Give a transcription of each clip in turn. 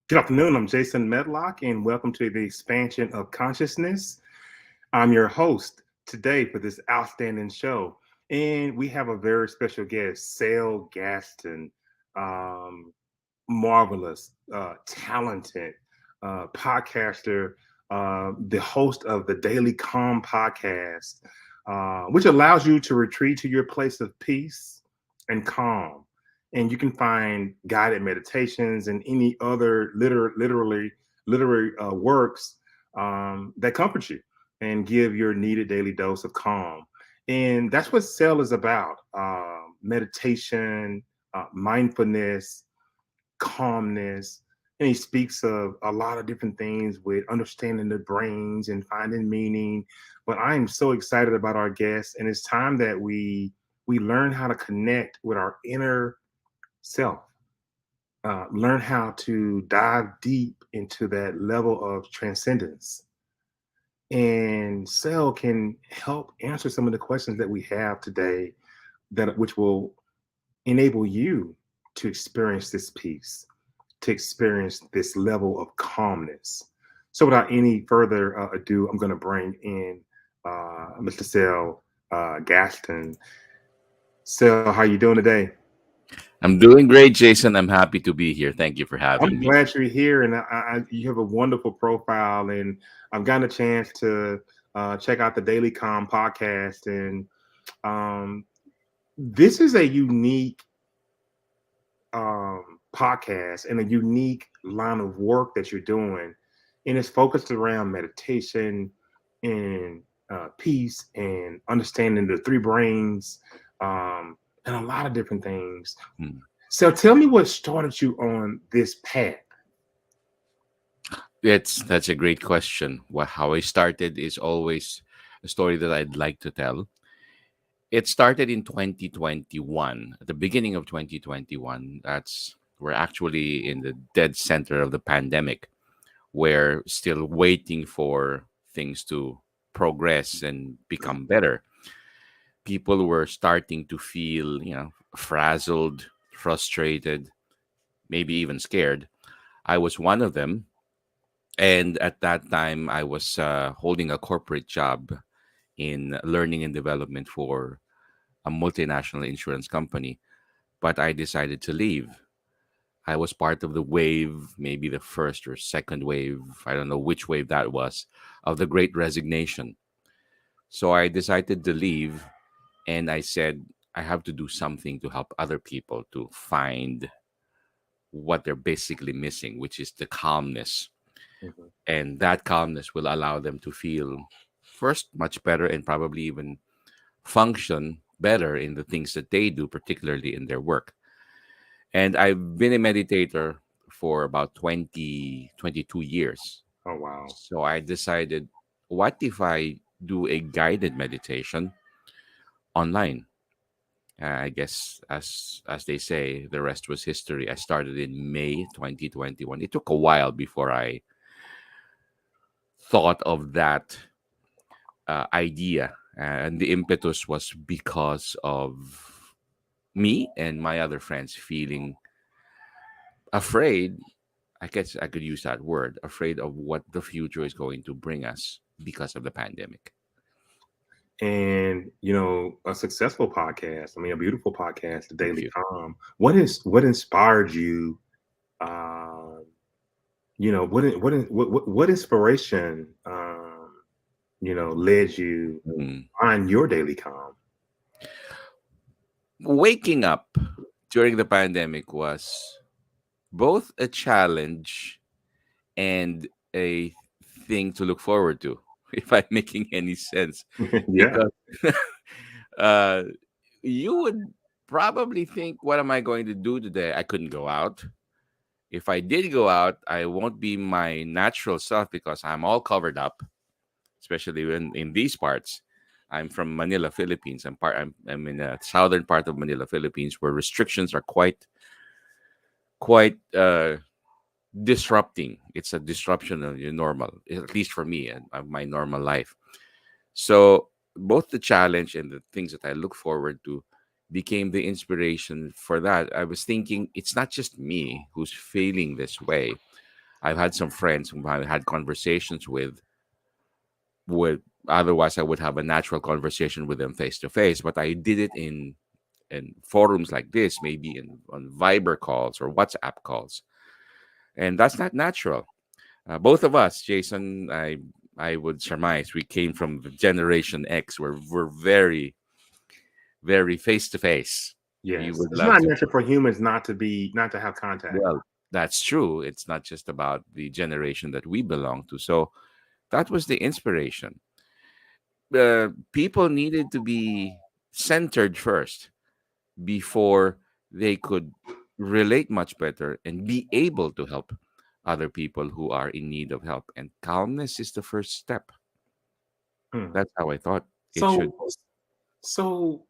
Good afternoon. I'm Jason Medlock, and welcome to the expansion of consciousness. I'm your host today for this outstanding show, and we have a very special guest, Sel Gaston, um, marvelous, talented podcaster, the host of the Daily Calm podcast, which allows you to retreat to your place of peace and calm. And you can find guided meditations and any other literary works that comfort you and give your needed daily dose of calm. And that's what Cell is about: meditation, mindfulness, calmness. And he speaks of a lot of different things with understanding the brains and finding meaning. But I am so excited about our guest, and it's time that we learn how to connect with our inner self, learn how to dive deep into that level of transcendence. And Cell can help answer some of the questions that we have today, that which will enable you to experience this peace, to experience this level of calmness. So, without any further ado, I'm going to bring in Mr. Sel Gaston. Sel, how you doing today? I'm doing great, Jason. I'm happy to be here. Thank you for having I'm me. glad you're here, and you have a wonderful profile, and I've gotten a chance to check out the Daily Calm podcast, and um, this is a unique podcast and a unique line of work that you're doing, and it's focused around meditation and peace and understanding the three brains, and a lot of different things. Hmm. So, tell me what started you on this path. That's a great question. How I started is always a story that I'd like to tell. It started in 2021, at the beginning of 2021. We're actually in the dead center of the pandemic. We're still waiting for things to progress and become better. People were starting to feel, frazzled, frustrated, maybe even scared. I was one of them. And at that time, I was holding a corporate job in learning and development for a multinational insurance company. But I decided to leave. I was part of the wave, maybe the first or second wave, I don't know which wave that was, of the great resignation. So I decided to leave, and I said, I have to do something to help other people to find what they're basically missing, which is the calmness. Mhm. And that calmness will allow them to feel first much better and probably even function better in the things that they do, particularly in their work. And I've been a meditator for about 22 years. Oh, wow. So I decided, what if I do a guided meditation online? I guess, as they say, the rest was history. I started in May 2021. It took a while before I thought of that idea, and the impetus was because of me and my other friends feeling afraid. I guess I could use that word, afraid of what the future is going to bring us because of the pandemic. And a successful podcast. I mean, a beautiful podcast, The Thank Daily you. Calm. What inspired you? Um, what inspiration led you Mm. on your daily calm? Waking up during the pandemic was both a challenge and a thing to look forward to, if I'm making any sense. Yeah. Because uh, you would probably think, what am I going to do today? I couldn't go out. If I did go out, I won't be my natural self because I'm all covered up, especially in these parts. I'm from Manila, Philippines. I'm in the southern part of Manila, Philippines, where restrictions are quite disrupting. It's a disruption of your normal, at least for me and of my normal life. So both the challenge and the things that I look forward to became the inspiration for that. I was thinking, it's not just me who's feeling this way. I've had some friends whom I had conversations with otherwise I would have a natural conversation with them face to face, but I did it in forums like this, maybe in on Viber calls or WhatsApp calls, and that's not natural. Both of us, Jason, I would surmise we came from the Generation X, where we're very very face to face. We Yes, would it's love not to. natural for humans not to have contact. Well, that's true. It's not just about the generation that we belong to. So that was the inspiration. People needed to be centered first before they could relate much better and be able to help other people who are in need of help. And calmness is the first step. Hmm. That's how I thought it should. So, so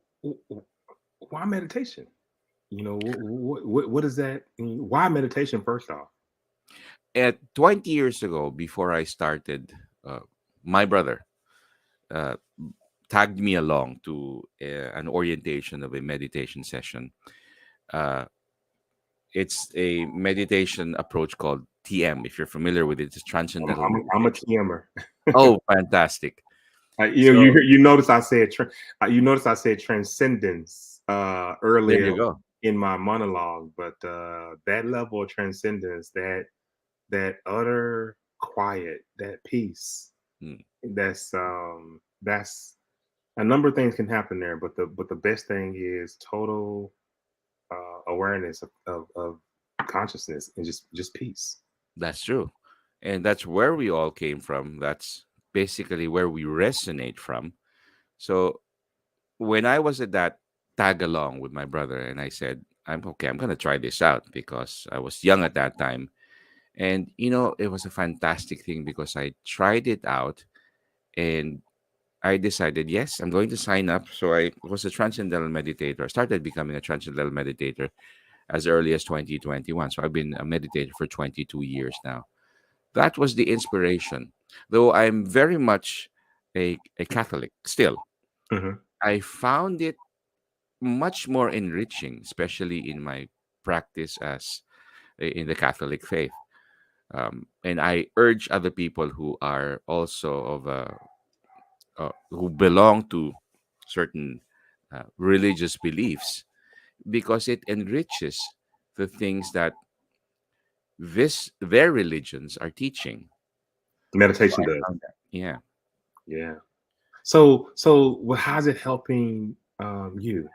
why meditation? You know, what is that? Why meditation? First off. At 20 years ago, before I started, uh, my brother uh, tagged me along to an orientation of a meditation session. Uh, it's a meditation approach called TM. If you're familiar with it, it's transcendental I'm a meditation. TMer. Oh, fantastic! You So you notice I said you notice I said transcendence there earlier you go. in my monologue, but that level of transcendence, that utter quiet, that peace, Hmm, that's a number of things can happen there, but the best thing is total awareness of consciousness and just peace. that's true, and that's where we all came from. That's basically where we resonate from. So when I was at that tag along with my brother, and I said, "I'm okay. I'm gonna try this out," because I was young at that time. And it was a fantastic thing because I tried it out and I decided, yes, I'm going to sign up. So I was a transcendental meditator. I started becoming a transcendental meditator as early as 2021. So I've been a meditator for 22 years now. That was the inspiration. Though I'm very much a Catholic still, Hmm. I found it much more enriching, especially in my practice as in the Catholic faith. And I urge other people who are also who belong to certain religious beliefs because it enriches the things that this their religions are teaching. So Meditation I does. found that, yeah. Yeah. So how's it helping you,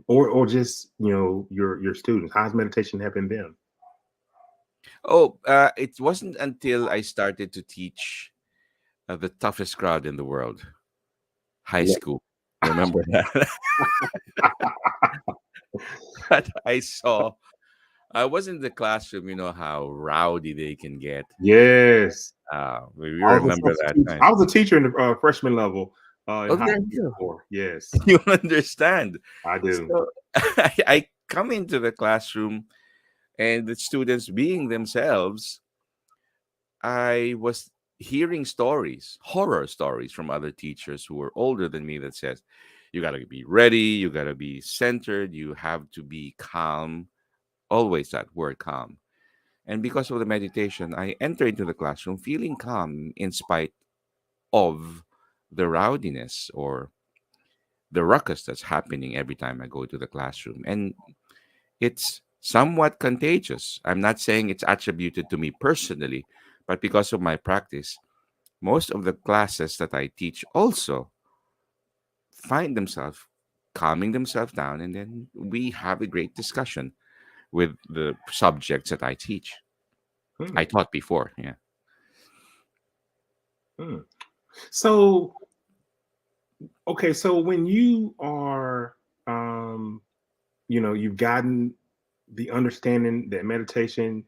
or just your students? How's meditation helping them? Oh, it wasn't until I started to teach the toughest crowd in the world, high Yeah. school. Remember that? That I saw. I was in the classroom. You know how rowdy they can get. Yes, We I was a remember that substitute. time. I was a teacher in the freshman level in Oh, high there school you go. before. Yes, You understand. I do. So I come into the classroom and the students being themselves, I was hearing stories, horror stories from other teachers who were older than me that says, you got to be ready, you got to be centered, you have to be calm, always that word calm. And because of the meditation, I enter into the classroom feeling calm in spite of the rowdiness or the ruckus that's happening every time I go to the classroom. And it's somewhat contagious. I'm not saying it's attributed to me personally, but because of my practice, most of the classes that I teach also find themselves calming themselves down, and then we have a great discussion with the subjects that I teach. Hmm, I taught before, yeah. hmm. So okay, so when you are, um, you've gotten the understanding that meditation,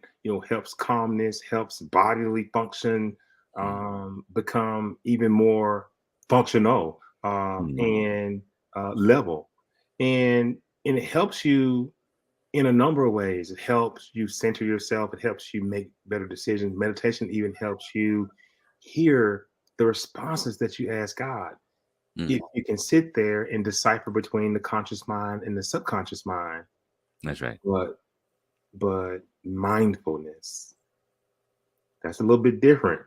helps calmness, helps bodily function Mm, become even more functional mm, and level, and it helps you in a number of ways. It helps you center yourself. It helps you make better decisions. Meditation even helps you hear the responses that you ask God. If mm. you can sit there and decipher between the conscious mind and the subconscious mind, That's right. but mindfulness. That's a little bit different,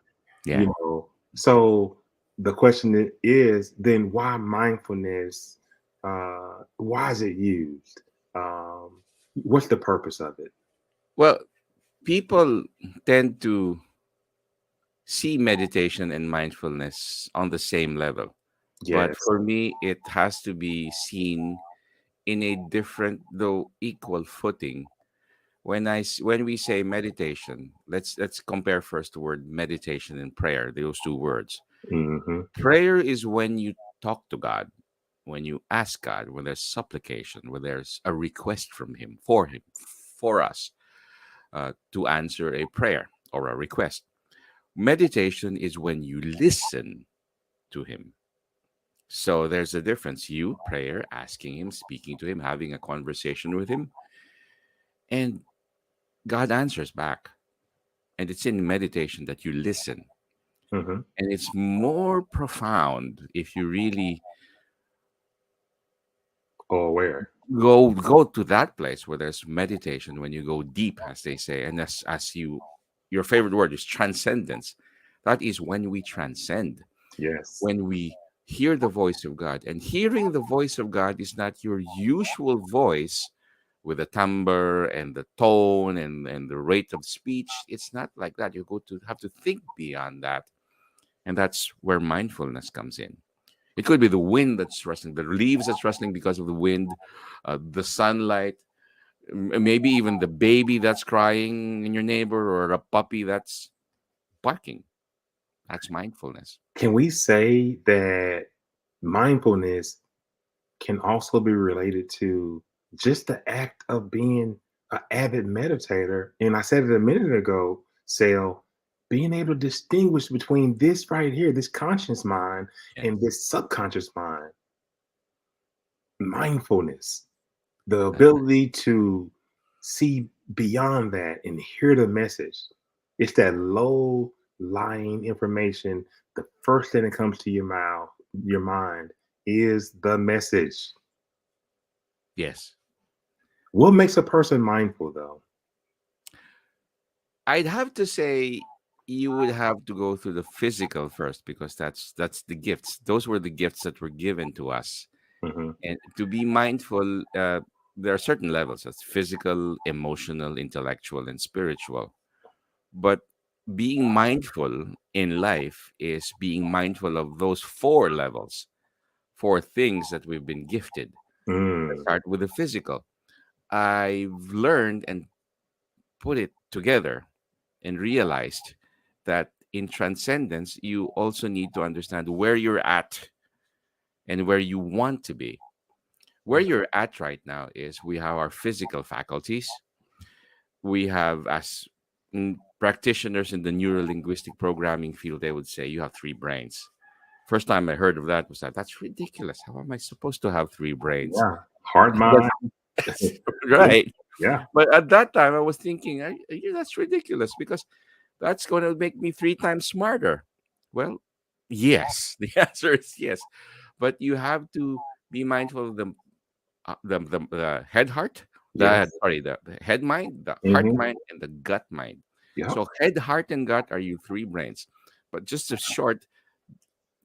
Yeah. you know. So the question is then why mindfulness? Why is it used? What's the purpose of it? Well, people tend to see meditation and mindfulness on the same level. But Yes. for me, it has to be seen in a different, though equal footing. When we say meditation, let's compare first the word meditation and prayer, those two words. Mm-hmm. Prayer is when you talk to God, when you ask God, when there's supplication, when there's a request from Him, for us to answer a prayer or a request. Meditation is when you listen to Him. So there's a difference. You, prayer, asking Him, speaking to Him, having a conversation with Him, and God answers back. And it's in meditation that you listen. Mm-hmm. And it's more profound if you really Or where? go to that place where there's meditation, when you go deep, as they say, and as you, your favorite word is transcendence. That is when we transcend, Yes. when we hear the voice of God. And hearing the voice of God is not your usual voice with the timbre and the tone and the rate of speech. It's not like that. You go to have to think beyond that. And that's where mindfulness comes in. It could be the wind that's rustling, the leaves that's rustling because of the wind, the sunlight, maybe even the baby that's crying in your neighbor or a puppy that's barking. That's mindfulness. Can we say that mindfulness can also be related to just the act of being an avid meditator? And I said it a minute ago, Sal, being able to distinguish between this right here, this conscious mind, Yeah. and this subconscious mind, mindfulness, the ability to see beyond that and hear the message. It's that low lying information. The first thing that comes to your mouth, your mind, is the message. Yes. What makes a person mindful, though? I'd have to say you would have to go through the physical first, because that's the gifts. Those were the gifts that were given to us. Hmm. And to be mindful, there are certain levels: that's physical, emotional, intellectual, and spiritual. But being mindful in life is being mindful of those four levels, four things that we've been gifted. Let's Mm, start with the physical. I've learned and put it together and realized that in transcendence, you also need to understand where you're at and where you want to be. Where you're at right now is we have our physical faculties. We have, as practitioners in the neuro linguistic programming field, they would say you have three brains. First time I heard of that was that's ridiculous. How am I supposed to have three brains? yeah. Heart, But mind. that's Yeah. right. Yeah. But at that time, I was thinking, that's ridiculous, because that's going to make me three times smarter. Well, yes. The answer is yes. But you have to be mindful of the head heart, Yes. the head mind, the heart Hmm. mind, and the gut mind. Yep. So head, heart, and gut are you three brains. But just a short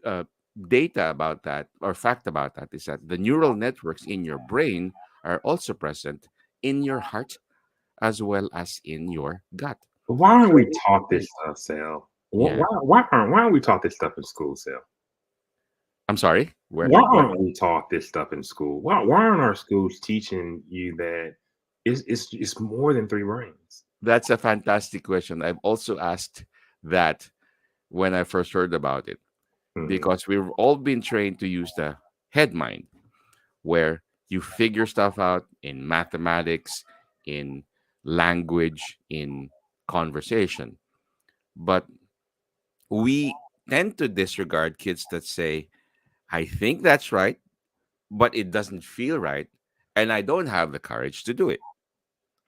uh, data about that, or fact about that, is that the neural networks in your brain are also present in your heart as well as in your gut. But why aren't So we it is taught this important. stuff, Sal? Yeah. Why aren't we taught this stuff in school, Sal? I'm sorry. Where? Why What? aren't we taught this stuff in school? Why aren't our schools teaching you that it's more than three brains? That's a fantastic question. I've also asked that when I first heard about it, Mhm. because we've all been trained to use the head mind, where you figure stuff out in mathematics, in language, in conversation. But we tend to disregard kids that say, I think that's right, but it doesn't feel right, and I don't have the courage to do it.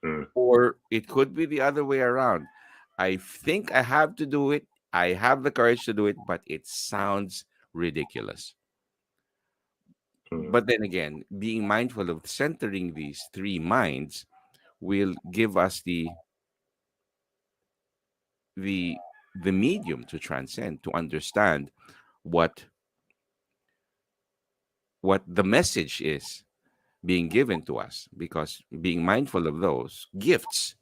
Mm, Or it could be the other way around. I think I have to do it. I have the courage to do it, but it sounds ridiculous. mm, But then again, being mindful of centering these three minds will give us the the medium to transcend, to understand what the message is being given to us, because being mindful of those gifts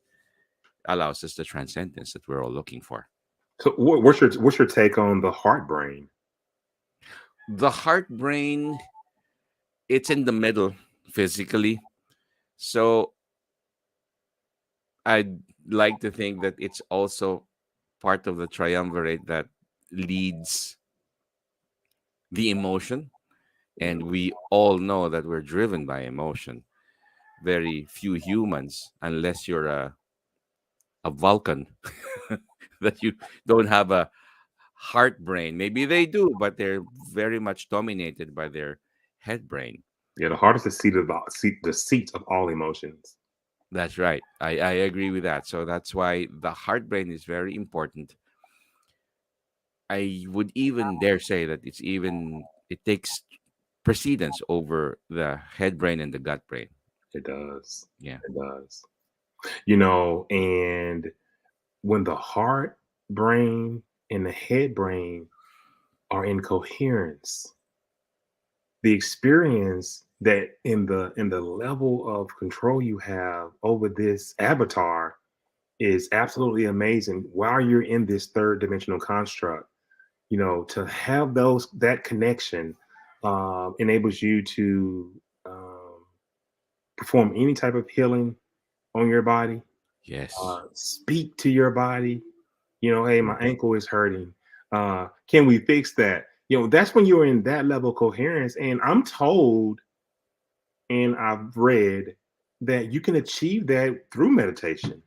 allows us the transcendence that we're all looking for. So, what's your take on the heart brain? The heart brain, it's in the middle physically. So I'd like to think that it's also part of the triumvirate that leads the emotion. And we all know that we're driven by emotion. Very few humans, unless you're a Vulcan, that you don't have a heart brain. Maybe they do, but they're very much dominated by their head brain. Yeah, the heart is the seat of all emotions. That's right. I agree with that. So that's why the heart brain is very important. I would even dare say that it takes precedence over the head brain and the gut brain. It does. Yeah. It does. You know, and when the heart brain and the head brain are in coherence, the experience that in the level of control you have over this avatar is absolutely amazing while you're in this third dimensional construct. You know, to have those that connection enables you to perform any type of healing on your body, Yes. speak to your body. You know, hey, my Yes. ankle is hurting. Can we fix that? You know, that's when you're in that level of coherence. And I'm told, and I've read that you can achieve that through meditation.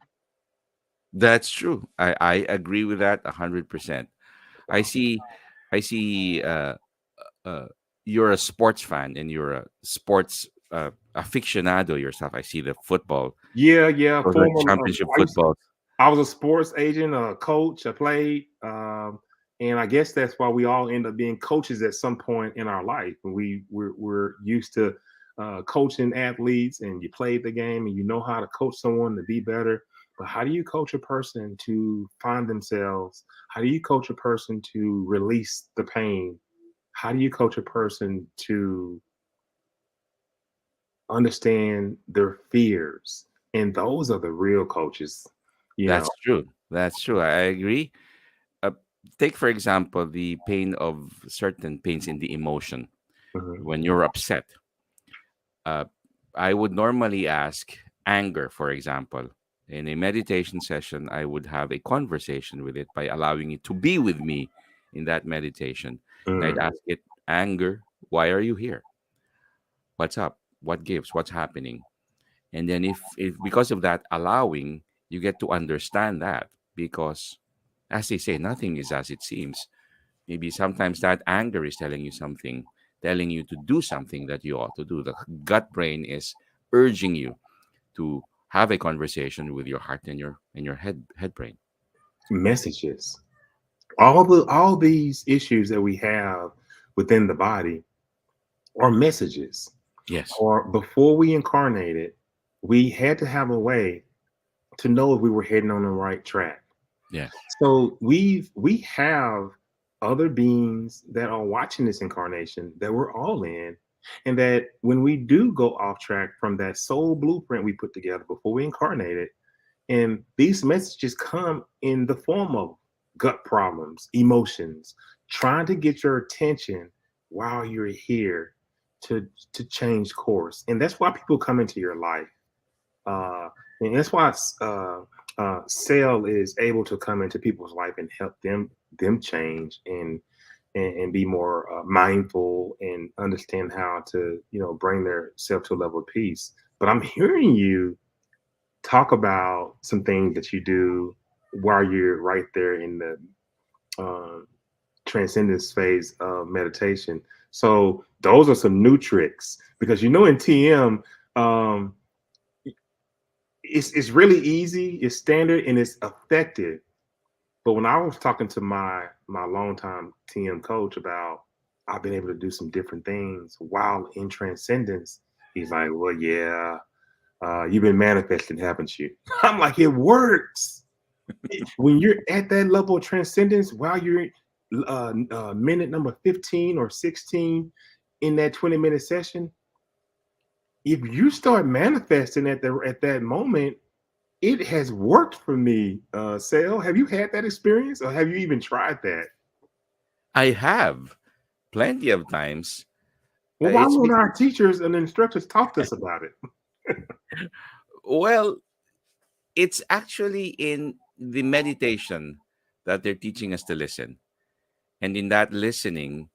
That's true. I agree with that 100%. I see I see uh you're a sports fan and you're a sports aficionado yourself. I see the football. Yeah, yeah. Those are Former, championship footballs. I was a sports agent, a coach. I played, and I guess that's why we all end up being coaches at some point in our life. And we're used to coaching athletes, and you played the game, and you know how to coach someone to be better. But how do you coach a person to find themselves? How do you coach a person to release the pain? How do you coach a person to understand their fears? And those are the real coaches, you know. That's true. That's true. I agree. Uh, Take for example the pain of certain pains in the emotion. Mhm. When you're upset, uh, I would normally ask anger, for example. In a meditation session, I would have a conversation with it by allowing it to be with me in that meditation. And I'd Mm. ask it, anger, why are you here? What's up? What gives? What's happening? And then if because of that allowing, you get to understand that, because as they say, nothing is as it seems. Maybe sometimes that anger is telling you something, telling you to do something that you ought to do. The gut brain is urging you to have a conversation with your heart and your head brain. Messages. All these issues that we have within the body are messages. Yes. Or before we incarnated, we had to have a way to know if we were heading on the right track. Yes. So we have other beings that are watching this incarnation that we're all in, and that when we do go off track from that soul blueprint we put together before we incarnated, and these messages come in the form of gut problems, emotions, trying to get your attention while you're here to change course. And that's why people come into your life. Uh, and that's why Sel is able to come into people's life and help them change and be more mindful and understand how to bring their self to a level of peace. But I'm hearing you talk about some things that you do while you're right there in the uh, transcendence phase of meditation. So those are some new tricks because in TM, um, it's really easy, it's standard, and it's effective. But when I was talking to my longtime TM coach about I've been able to do some different things while in transcendence, he's like, "Well, yeah, you've been manifesting, haven't you?" I'm like, "It works." When you're at that level of transcendence, while you're minute number 15 or 16 in that 20-minute session, if you start manifesting at that moment, it has worked for me. Sale, have you had that experience, or have you even tried that? I have plenty of times. Well, why It's won't because, our teachers and instructors talk to us about it? well, it's actually in the meditation that they're teaching us to listen. And in that listening,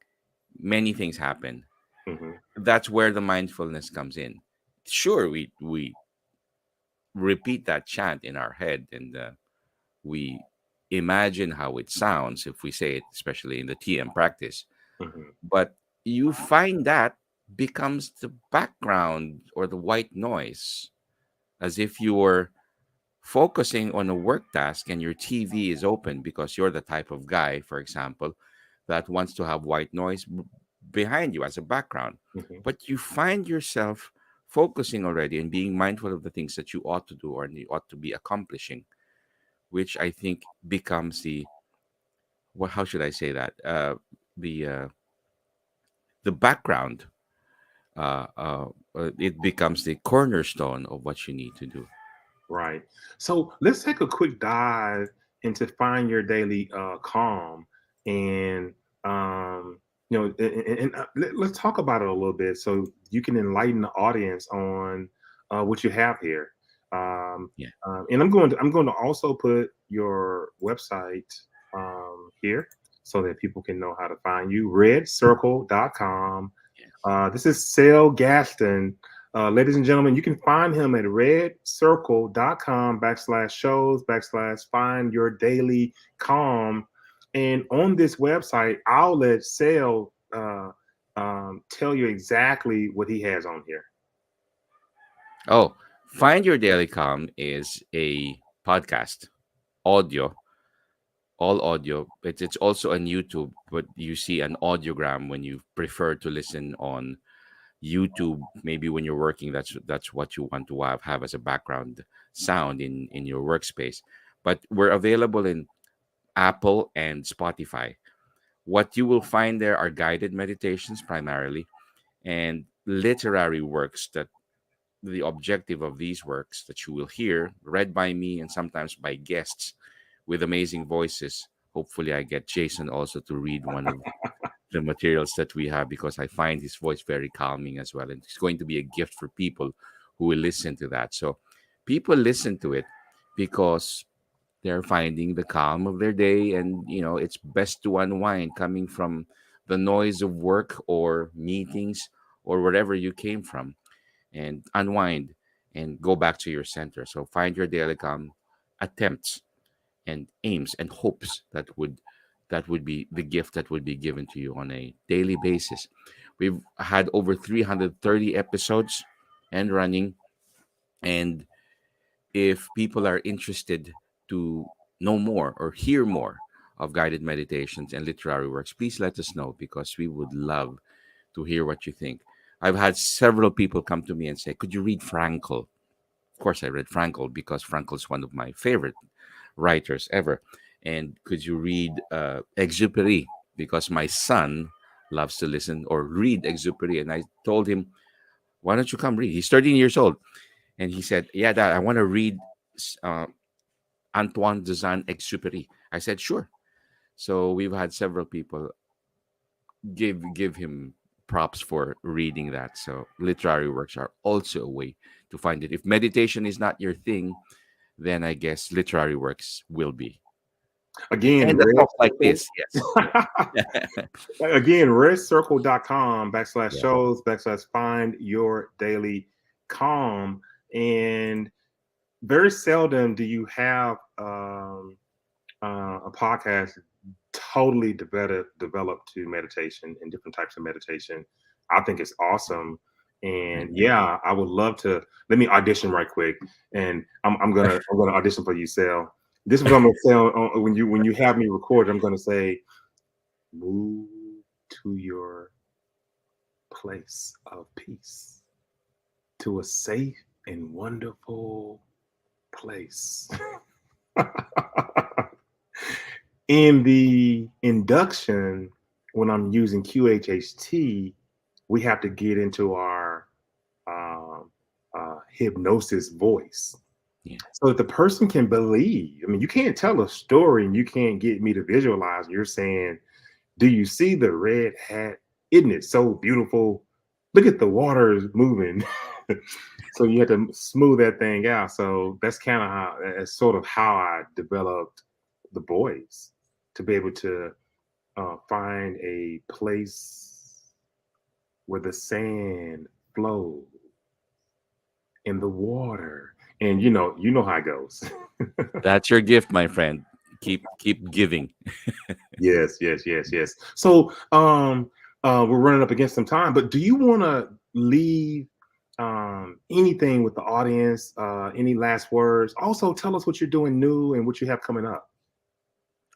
many things happen. Hmm. That's where the mindfulness comes in. Sure, we repeat that chant in our head, and we imagine how it sounds if we say it, especially in the TM practice. Hmm. But you find that becomes the background or the white noise, as if you were focusing on a work task and your TV is open because you're the type of guy, for example, that wants to have white noise behind you as a background. Hmm. But you find yourself focusing already and being mindful of the things that you ought to do or you ought to be accomplishing, which I think becomes the, well, how should I say that? The the background. Uh, uh, it becomes the cornerstone of what you need to do. Right. So let's take a quick dive into find your daily calm, and let's talk about it a little bit so you can enlighten the audience on what you have here. Um, Yeah. and I'm going to also put your website here so that people can know how to find you. Redcircle.com. This is Sel Gaston. Ladies and gentlemen, you can find him at redcircle.com /shows /find your daily calm. And on this website, I'll let Sel tell you exactly what he has on here. Oh, Find Your Daily Calm is a podcast, audio, all audio. It's also on YouTube, but you see an audiogram when you prefer to listen on YouTube. Maybe when you're working, that's what you want to have as a background sound in your workspace. But we're available in Apple and Spotify. What you will find there are guided meditations primarily and literary works that the objective of these works that you will hear read by me and sometimes by guests with amazing voices. Hopefully, I get Jason also to read one of the materials that we have because I find his voice very calming as well. And it's going to be a gift for people who will listen to that. So, people listen to it because they're finding the calm of their day. And, it's best to unwind coming from the noise of work or meetings or wherever you came from and unwind and go back to your center. So find your daily calm attempts and aims and hopes that would be the gift that would be given to you on a daily basis. We've had over 330 episodes and running. And if people are interested to know more or hear more of guided meditations and literary works, please let us know because we would love to hear what you think. I've had several people come to me and say, "Could you read Frankl?" Of course, I read Frankl because Frankl is one of my favorite writers ever. And could you read Exupery? Because my son loves to listen or read Exupery. And I told him, "Why don't you come read?" He's 13 years old. And he said, "Yeah, Dad, I want to read uh, Antoine de Saint-Exupéry." I said, "Sure." So we've had several people give him props for reading that. So literary works are also a way to find it. If meditation is not your thing, then I guess literary works will be. Again, And a Red talk like Circle. this, yes. Again, redcircle.com Yeah. /shows /find your daily calm. And very seldom do you have a podcast totally developed to meditation and different types of meditation. I think it's awesome. Thank And you. yeah, I would love to. Let me audition right quick, and I'm gonna audition for you, Sal. This is what I'm gonna say when you have me record. I'm gonna say, move to your place of peace, to a safe and wonderful place. In the induction, when I'm using QHHT, we have to get into our um, hypnosis voice Yeah. so that the person can believe. I mean, you can't tell a story and you can't get me to visualize. You're saying, do you see the red hat? Isn't it so beautiful? Look at the water is moving. So you have to smooth that thing out. So that's kind of how, that's sort of how I developed the voice to be able to find a place where the sand flows in the water. And you know how it goes. That's your gift, my friend. Keep giving. Yes, yes, yes, yes. So, we're running up against some time, but do you want to leave anything with the audience? Any last words? Also, tell us what you're doing new and what you have coming up.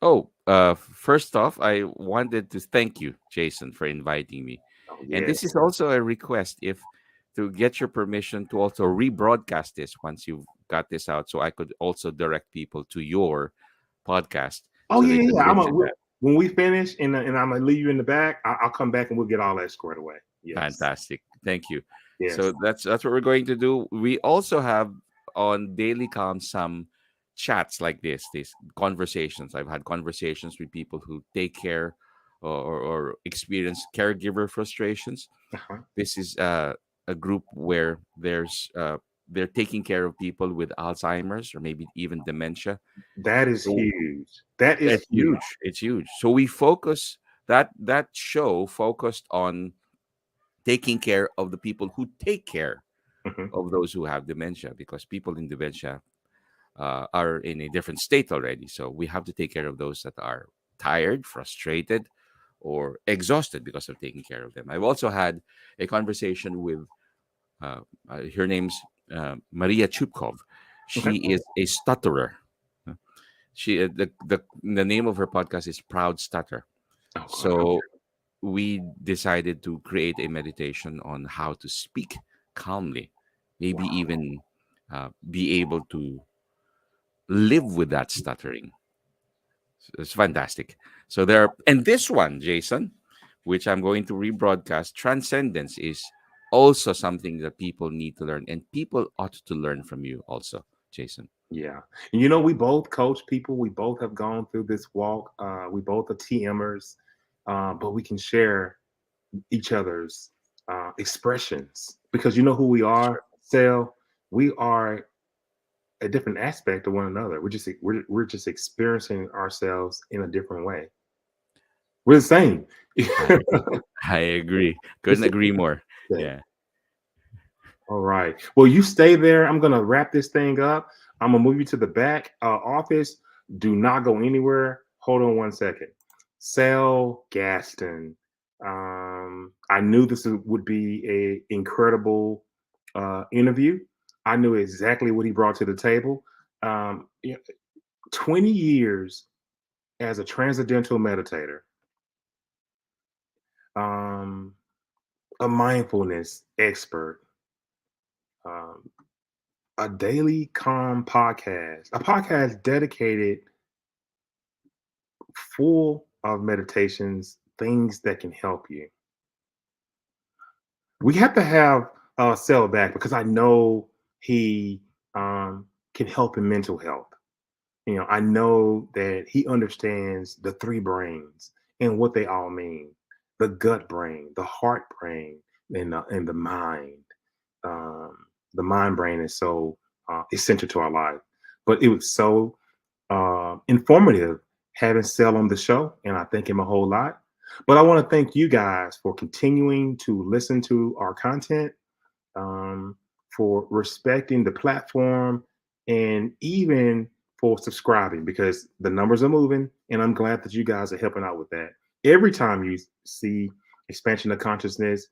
Oh, first off, I wanted to thank you, Jason, for inviting me. Oh, And this yes. is also a request, if to get your permission to also rebroadcast this once you've got this out, so I could also direct people to your podcast Oh, so yeah, they yeah, could yeah. listen that. When we finish and I'm gonna leave you in the back, I'll come back and we'll get all that squared away. Yes, Fantastic. Thank you. yes. So that's what we're going to do. We also have on Daily Calm some chats like this, these conversations. I've had conversations with people who take care or experience caregiver frustrations. Uh-huh. This is a group where they're taking care of people with Alzheimer's or maybe even dementia. That is So huge. That is it's huge. huge. It's huge. So we focus that show focused on taking care of the people who take care Mhm. of those who have dementia, because people in dementia are in a different state already. So we have to take care of those that are tired, frustrated, or exhausted because of taking care of them. I've also had a conversation with her name's Maria Chupkov. Okay. She is a stutterer. She the name of her podcast is Proud Stutter. Oh, So we decided to create a meditation on how to speak calmly, maybe wow. even be able to live with that stuttering. It's fantastic. So and this one, Jason, which I'm going to rebroadcast, transcendence is also something that people need to learn, and people ought to learn from you also, Jason. Yeah. And we both coach people. We both have gone through this walk. We both are TMers, but we can share each other's expressions because you know who we That's right. are, Sel. We are a different aspect of one another. We're just experiencing ourselves in a different way. We're the same. I, I agree. Couldn't It's a agree more. thing. Yeah. All right. Well, you stay there. I'm gonna wrap this thing up. I'm gonna move you to the back office. Do not go anywhere. Hold on one second. Sel Gaston. I knew would be a incredible interview. I knew exactly what he brought to the table. 20 years as a transcendental meditator, um, a mindfulness expert, um, a daily calm podcast, a podcast dedicated full of meditations, things that can help you. We have to have Sel back because I know he can help in mental health. I know that he understands the three brains and what they all mean: the gut brain, the heart brain, and the mind. Um, the mind brain is so essential to our life. But it was so informative having Sel on the show, and I thank him a whole lot. But I want to thank you guys for continuing to listen to our content, um, for respecting the platform, and even for subscribing because the numbers are moving, and I'm glad that you guys are helping out with that. Every time you see expansion of consciousness,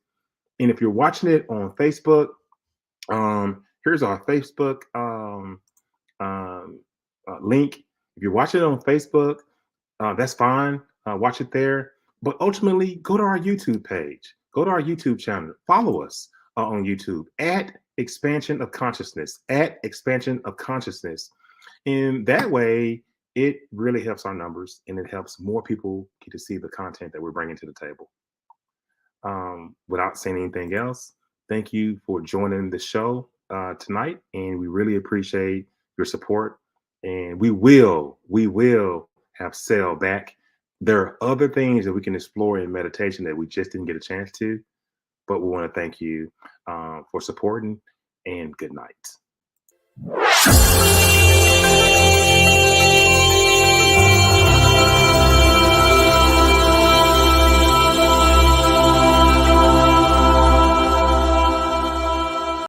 and if you're watching it on Facebook, here's our Facebook um, link. If you're watching it on Facebook, that's fine. Watch it there. But ultimately, go to our YouTube page. Go to our YouTube channel. Follow us on YouTube at Expansion of Consciousness. At Expansion of Consciousness. And that way, it really helps our numbers and it helps more people get to see the content that we're bringing to the table. Without saying anything else, thank you for joining the show tonight. And we really appreciate your support. And we will have Sel back. There are other things that we can explore in meditation that we just didn't get a chance to, but we want to thank you for supporting and good night.